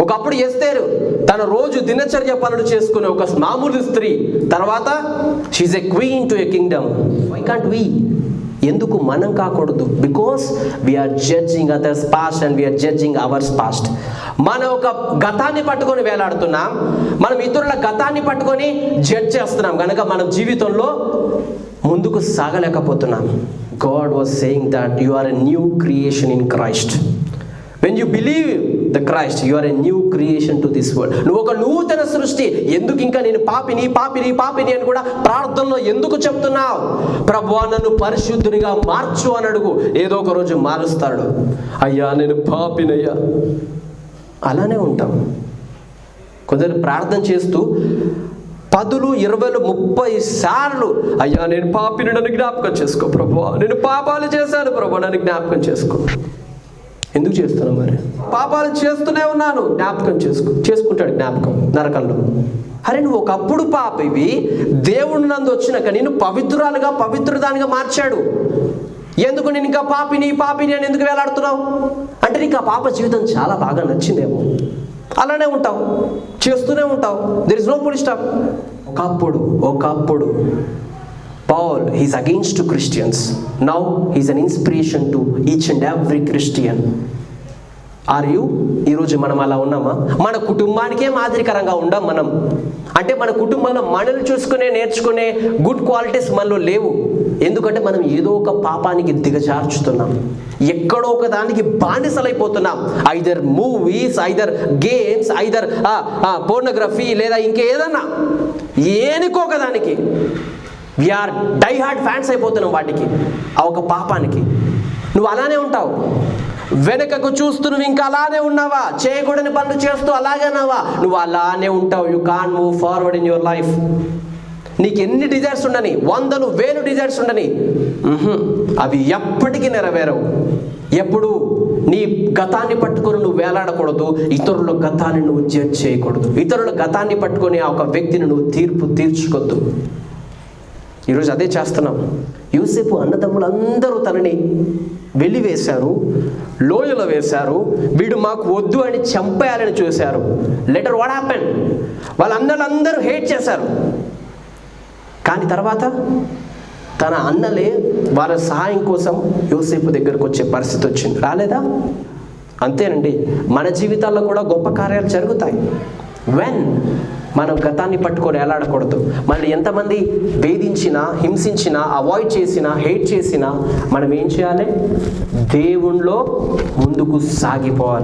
ఒకప్పుడు ఎస్తేరు తన రోజు దినచర్య పనులు చేసుకునే ఒక మామూలు స్త్రీ, తర్వాత she a queen to a kingdom. Why can't we? ఎందుకు మనం కాకూడదు? Because we are judging others past and we are judging ours past. మనం ఒక గతాన్ని పట్టుకొని వేలాడుతున్నాం, మనం ఇతరుల గతాన్ని పట్టుకొని జడ్జ్ చేస్తున్నాం కనుక మనం జీవితంలో ముందుకు సాగలేకపోతున్నాం. God was saying that you are a new creation in Christ. When you believe the Christ, you are a new creation to this world. నువ్వు ఒక నూతన సృష్టి. ఎందుకు ఇంకా నేను పాపిని అని కూడా ప్రార్థనలో ఎందుకు చెప్తున్నావు? ప్రభువా నన్ను పరిశుద్ధునిగా మార్చు అని అడుగు. ఏదో ఒక రోజు మారుస్తాడు. అయ్యా నేను పాపినయ్యా, అలానే ఉంటాం. కొందరు ప్రార్థన చేస్తూ 10, 20, 30 సార్లు అయ్యా నేను పాపిని, నన్ను జ్ఞాపకం చేసుకో ప్రభువా, నేను పాపాలు చేశాను ప్రభువా, నన్ను జ్ఞాపకం చేసుకో. ఎందుకు చేస్తున్నావు? మరి పాపాలు చేస్తూనే ఉన్నాను, జ్ఞాపకం చేసుకుంటాడు జ్ఞాపకం నరకంలో. అరే నువ్వు ఒకప్పుడు పాపివి, దేవుడు నందు వచ్చినాక నేను పవిత్రదానిగా మార్చాడు. ఎందుకు నేను ఇంకా పాపిని అని ఎందుకు వేలాడుతున్నావు? అంటే నీకు ఆ పాప జీవితం చాలా బాగా నచ్చిందేమో, అలానే ఉంటావు, చేస్తూనే ఉంటావు. There is no full stop. ఒకప్పుడు Paul, he's against Christians. Now he's an inspiration to each and every Christian. Are you? ఈరోజు మనం అలా ఉన్నామా? మన కుటుంబానికే మాదిరికరంగా ఉండం మనం. అంటే మన కుటుంబంలో మనల్ని నేర్చుకునే గుడ్ క్వాలిటీస్ మనలో లేవు. ఎందుకంటే మనం ఏదో ఒక పాపానికి దిగజార్చుతున్నాం, ఎక్కడో ఒక దానికి బానిసలైపోతున్నాం. Either movies, either games, either pornography, లేదా ఇంకేదన్నా ఏనికో ఒక దానికి వీఆర్ డై హార్డ్ ఫ్యాన్స్ అయిపోతున్నాం వాటికి, ఆ ఒక పాపానికి. నువ్వు అలానే ఉంటావు. వెనకకు చూస్తూ నువ్వు ఇంకా అలానే ఉన్నావా? చేయకూడని పనులు చేస్తూ అలాగేనావా? నువ్వు అలానే ఉంటావు. You can't move forward in your life. నీకు ఎన్ని డిజైర్స్ ఉండని, 100, 1000 డిజైర్స్ ఉండని, అవి ఎప్పటికీ నెరవేరవు. ఎప్పుడు నీ గతాన్ని పట్టుకొని నువ్వు వేలాడకూడదు, ఇతరుల గతాన్ని నువ్వు జడ్జ్ చేయకూడదు, ఇతరుల గతాన్ని పట్టుకొని ఆ ఒక వ్యక్తిని నువ్వు తీర్చుకోవద్దు. ఈరోజు అదే చేస్తున్నాం. యోసేపు అన్నదమ్ములందరూ తనని వెలివేశారు, లోయలో వేశారు. వీడు మాకు వద్దు అని చంపేయాలని చూశారు. Letter what happen? వాళ్ళందరూ హేట్ చేశారు. కానీ తర్వాత తన అన్నలే వాళ్ళ సహాయం కోసం యోసేపు దగ్గరకు వచ్చే పరిస్థితి వచ్చింది. రాలేదా? అంతేనండి, మన జీవితాల్లో కూడా గొప్ప కార్యాలు జరుగుతాయి. వెన్ మనం గతాన్ని పట్టుకొని ఎలాడకూడదు. మనల్ని ఎంతమంది వేధించినా, హింసించినా, అవాయిడ్ చేసినా, హేట్ చేసినా మనం ఏం చేయాలి? దేవునిలో ముందుకు సాగిపోవాలి.